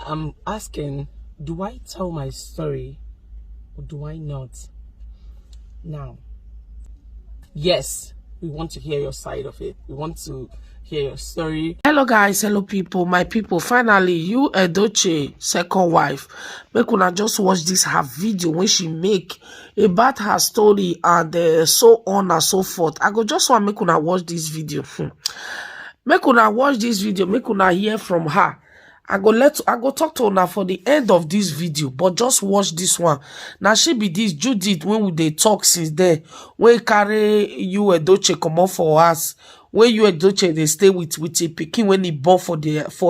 I'm asking, do I tell my story or do I not? Now, yes, we want to hear your side of it. We want to hear your story. Hello guys, hello people, my people. Finally, you Edochie second wife, make una just watch this her video when she make about her story and so on and so forth. I go just want make una watch this video. Make una watch this video, make una hear from her. I go talk to una for the end of this video, but just watch this one. Now she be this Judith when we dey talk since there. When carry you Edochie come up for us. When you Edochie they stay with a pikin when he born for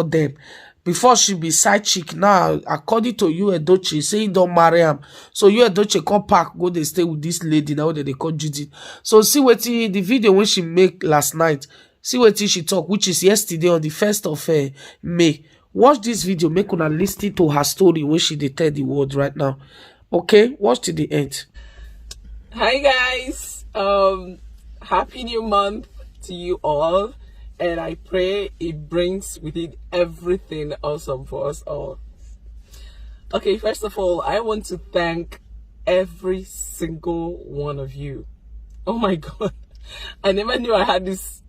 them. Before she be side chick now, according to you Edochie, say he don't marry him. So you Edochie come back, go they stay with this lady now that they call Judith. So see what the video when she make last night. See what she talk, which is yesterday on the 1st of May. Watch this video, make una listen to her story when she dey tell the world right now. Okay, watch to the end. Hi guys, happy new month to you all, and I pray it brings with it everything awesome for us all. Okay, first of all, I want to thank every single one of you. Oh my god, I never knew I had this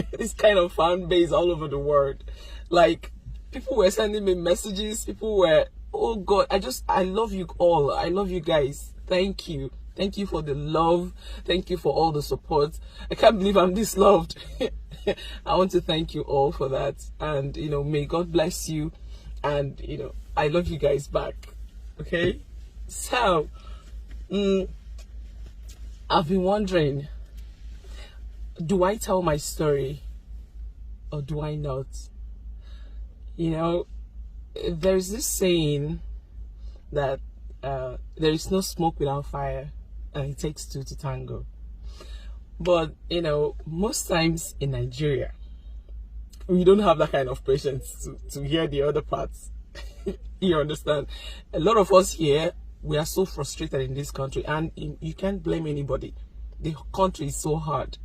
this kind of fan base all over the world. Like, people were sending me messages, people were, oh god, I love you all. I love you guys. Thank you. Thank you for the love. Thank you for all the support. I can't believe I'm this loved. I want to thank you all for that. And, you know, may God bless you. And, you know, I love you guys back. Okay? So, I've been wondering, do I tell my story or do I not? You know, there's this saying that there is no smoke without fire, and it takes two to tango. But, you know, most times in Nigeria, we don't have that kind of patience to hear the other parts. You understand? A lot of us here, we are so frustrated in this country, and you can't blame anybody. The country is so hard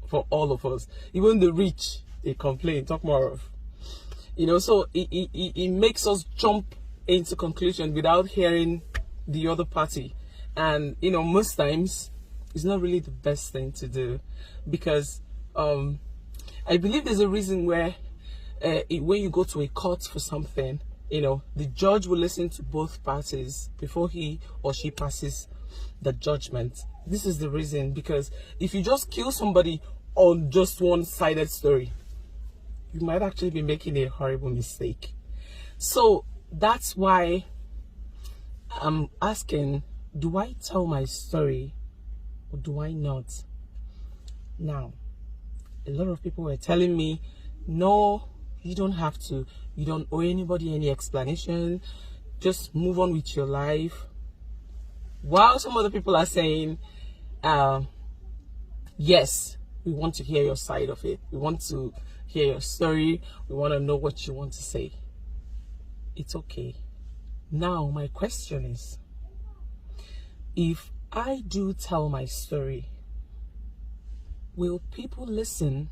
for all of us. Even the rich, they complain, talk more of. You know, so it makes us jump into conclusion without hearing the other party. And, you know, most times it's not really the best thing to do, because I believe there's a reason where when you go to a court for something, you know, the judge will listen to both parties before he or she passes the judgment. This is the reason, because if you just kill somebody on just one-sided story, you might actually be making a horrible mistake. So that's why I'm asking, do I tell my story or do I not? Now, a lot of people were telling me, no, you don't have to. You don't owe anybody any explanation. Just move on with your life. While some other people are saying, yes, we want to hear your side of it. We want to hear your story. We want to know what you want to say. It's okay. Now, my question is, if I do tell my story, will people listen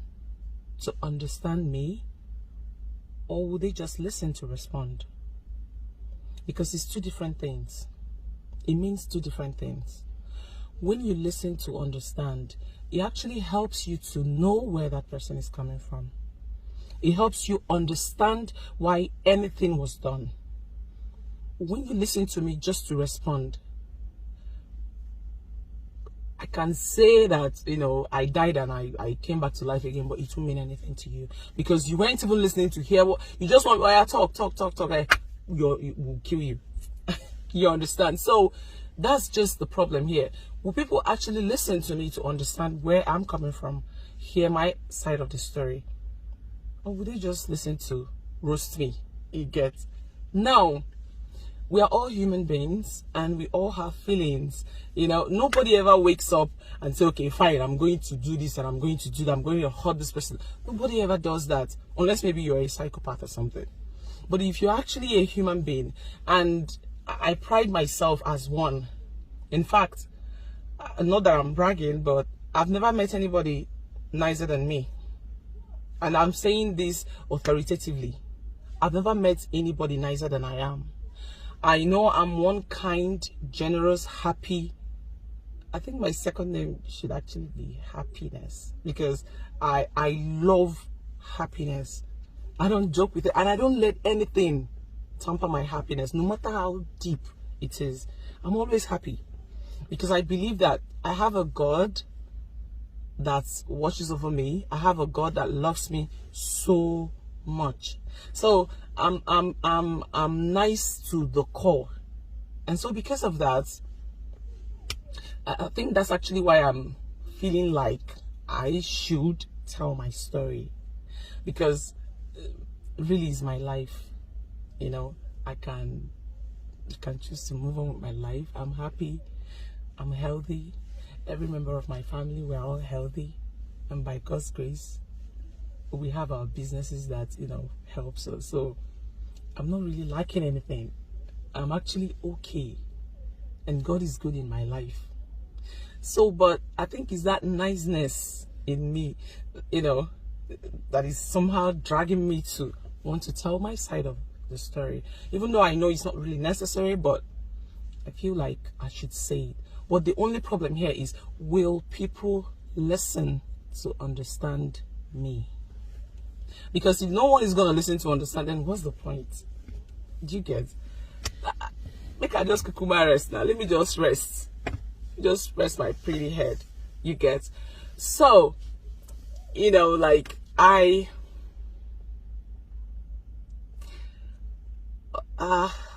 to understand me, or will they just listen to respond? Because it's two different things. It means two different things. When you listen to understand, it actually helps you to know where that person is coming from. It helps you understand why anything was done. When you listen to me just to respond, I can say that, you know, I died and I came back to life again, but it won't mean anything to you, because you weren't even listening to hear what you just want. Oh, talk. It will kill you. You understand? So that's just the problem here. Will people actually listen to me to understand where I'm coming from, hear my side of the story, or will they just listen to roast me? You get? Now, we are all human beings and we all have feelings. You know, nobody ever wakes up and say, okay, fine, I'm going to do this and I'm going to do that. I'm going to hurt this person. Nobody ever does that, unless maybe you're a psychopath or something. But if you're actually a human being, and I pride myself as one. In fact, not that I'm bragging, but I've never met anybody nicer than me. And I'm saying this authoritatively. I've never met anybody nicer than I am. I know I'm one kind, generous, happy. I think my second name should actually be Happiness, because I love happiness. I don't joke with it, and I don't let anything tamper my happiness, no matter how deep it is. I'm always happy because I believe that I have a God that watches over me. I have a God that loves me so much. So I'm nice to the core, and so because of that, I think that's actually why I'm feeling like I should tell my story, because really is my life. You know, I can choose to move on with my life. I'm happy, I'm healthy. Every member of my family, we're all healthy, and by God's grace, we have our businesses that, you know, helps us. So I'm not really lacking anything. I'm actually okay, and God is good in my life. So, but I think it's that niceness in me, you know, that is somehow dragging me to want to tell my side of the story, even though I know it's not really necessary, but I feel like I should say it. But the only problem here is, will people listen to understand me? Because if no one is going to listen to understand, then what's the point? Do you get? Make I just kukuma rest now. Let me just rest. Just rest my pretty head. You get? So, you know, like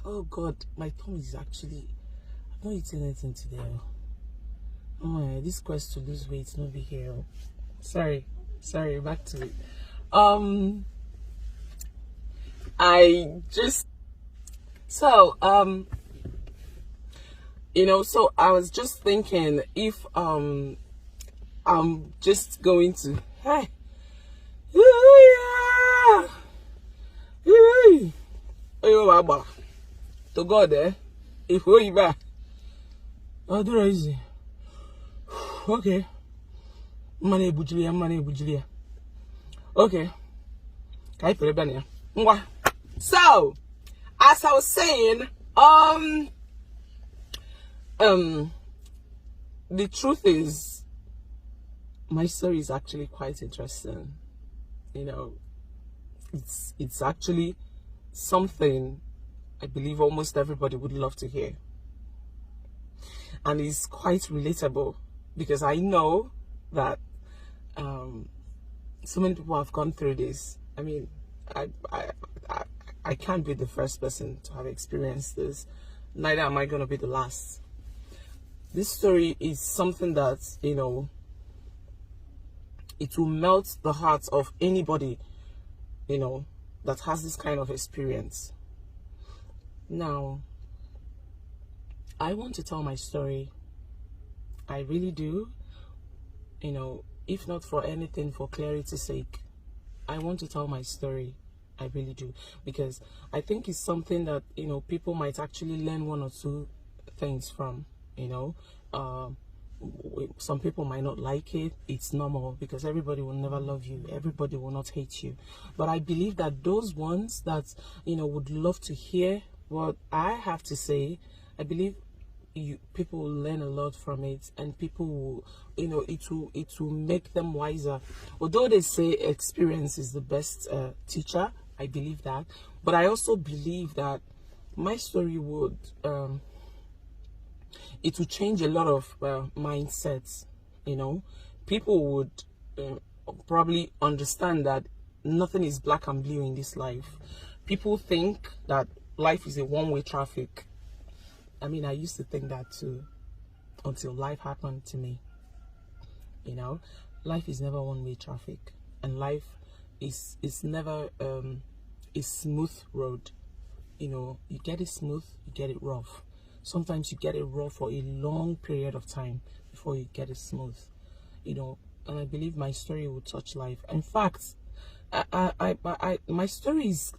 oh God, my tummy is actually, I've not eaten anything today. Oh, this quest to lose weight not be here. Sorry, back to it. You know, so I was just thinking, if I'm just going to, hey, to God there, if we back, oh, do easy. Okay, money bujulia. Okay, so as I was saying, the truth is, my story is actually quite interesting. You know, it's actually something I believe almost everybody would love to hear, and it's quite relatable, because I know that so many people have gone through this. I mean, I can't be the first person to have experienced this, neither am I going to be the last. This story is something that, you know, it will melt the hearts of anybody, you know, that has this kind of experience. Now, I want to tell my story. I really do. You know, if not for anything, for clarity's sake, I want to tell my story. I really do, because I think it's something that, you know, people might actually learn one or two things from. You know, some people might not like it. It's normal, because everybody will never love you, everybody will not hate you. But I believe that those ones that, you know, would love to hear what I have to say, I believe people will learn a lot from it, and people will, you know, it will make them wiser. Although they say experience is the best teacher, I believe that, but I also believe that my story would it will change a lot of mindsets. You know, people would probably understand that nothing is black and blue in this life. People think that life is a one-way traffic. I mean, I used to think that too, until life happened to me. You know, life is never one-way traffic, and life is never a smooth road. You know, you get it smooth, you get it rough. Sometimes you get it rough for a long period of time before you get it smooth. You know, and I believe my story will touch life. In fact, my story is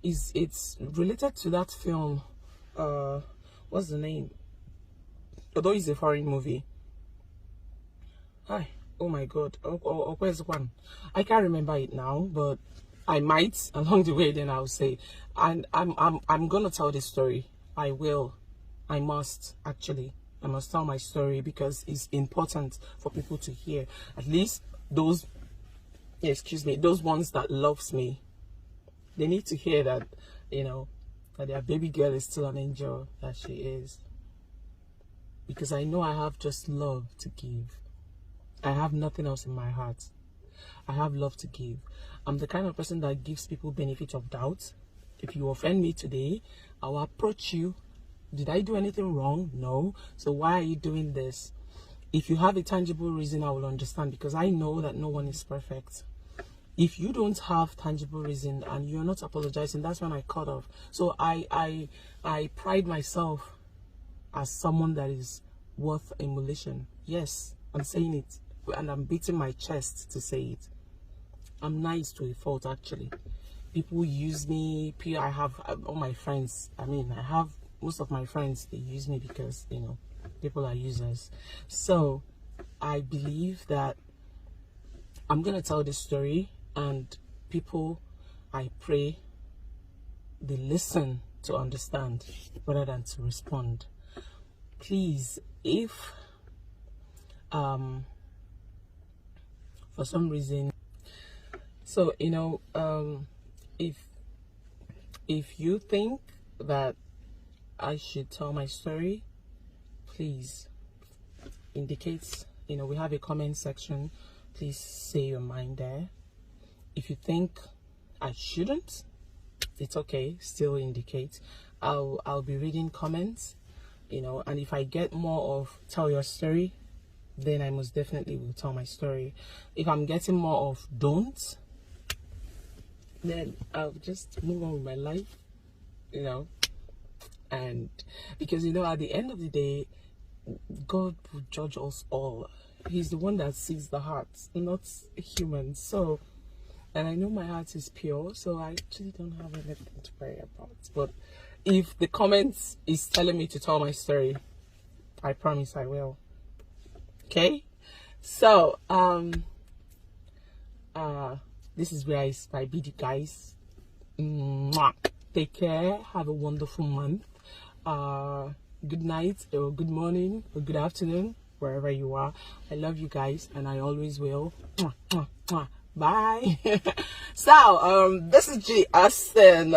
it's related to that film. What's the name? Although it's a foreign movie. Hi, oh my God, where's the one? I can't remember it now, but I might along the way, then I'll say, and I'm gonna tell this story. I will. I must actually. I must tell my story because it's important for people to hear. At least those, excuse me, those ones that loves me, they need to hear that, that their baby girl is still an angel, that she is. Because I know I have just love to give. I have nothing else in my heart. I have love to give. I'm the kind of person that gives people benefit of doubt. If you offend me today, I will approach you. Did I do anything wrong? No. So why are you doing this? If you have a tangible reason, I will understand, because I know that no one is perfect. If you don't have tangible reason and you're not apologizing, that's when I cut off. So I pride myself as someone that is worth emulation. Yes, I'm saying it, and I'm beating my chest to say it. I'm nice to a fault, actually. People use me. I have all my friends. I have most of my friends, they use me because, people are users. So I believe that I'm going to tell this story, and people, I pray, they listen to understand rather than to respond. Please, if for some reason, so if you think that I should tell my story, please indicate. We have a comment section. Please say your mind there. If you think I shouldn't, it's okay. Still indicate. I'll be reading comments. And if I get more of tell your story, then I most definitely will tell my story. If I'm getting more of don't, then I'll just move on with my life, and because at the end of the day, God will judge us all. He's the one that sees the heart, not humans. So, and I know my heart is pure, so I actually don't have anything to worry about. But if the comments is telling me to tell my story, I promise I will. Okay? So, this is where I bid you guys. Mwah. Take care. Have a wonderful month. Good night, or good morning, or good afternoon, wherever you are. I love you guys, and I always will. Mwah, mwah, mwah. Bye. So, this is G. Austin,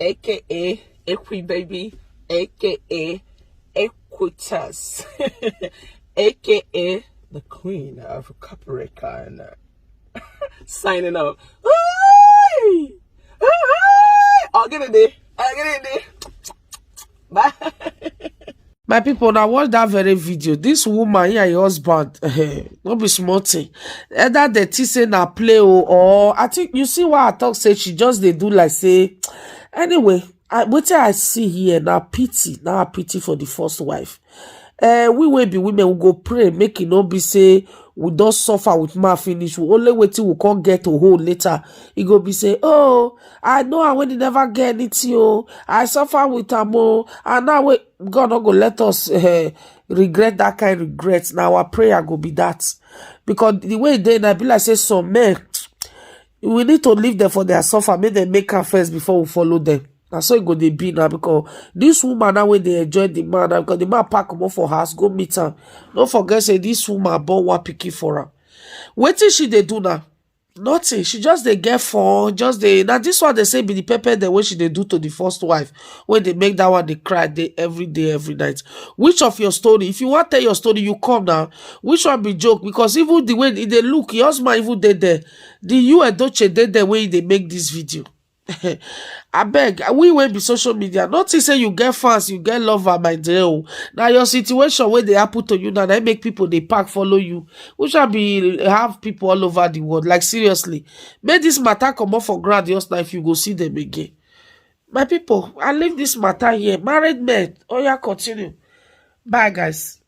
aka Equi Baby, aka Equitas, aka the Queen of Capricorn. Signing up. I'll get it there. Bye. My people, now watch that very video. This woman here, her husband, not be small thing. Either the tea say na play or I think you see what I talk say she just they do like say. Anyway, what I see here now pity for the first wife. We will be women who go pray, make it not be say we don't suffer with my finish. We only wait till we can't get to hold later. He go be say, oh, I know I will never get it, yo. I suffer with amo, and now God not go let us regret that kind of regrets. Now our prayer go be that, because the way they I be like say some men, we need to leave them for their suffer. Make them make her first before we follow them. That's so it go they be now, because this woman now when they enjoy the man now, because the man pack come up for house, go meet her. Don't forget say this woman born one picky for her. What is she they do now? Nothing. She just they get for just they now this one they say be the pepper the way she they do to the first wife. When they make that one they cry every day, every night. Which of your story? If you want to tell your story, you come now. Which one be joke? Because even the way they look, your husband even did there. The you and Doche did the way they make this video. I beg, we will be social media. Not to say you get fans, you get lover, my dear. Now your situation where they happen to you now, they make people they pack follow you. We shall be have people all over the world. Like seriously, make this matter come up for ground just now if you go see them again. My people, I leave this matter here. Married men, oh yeah, continue. Bye guys.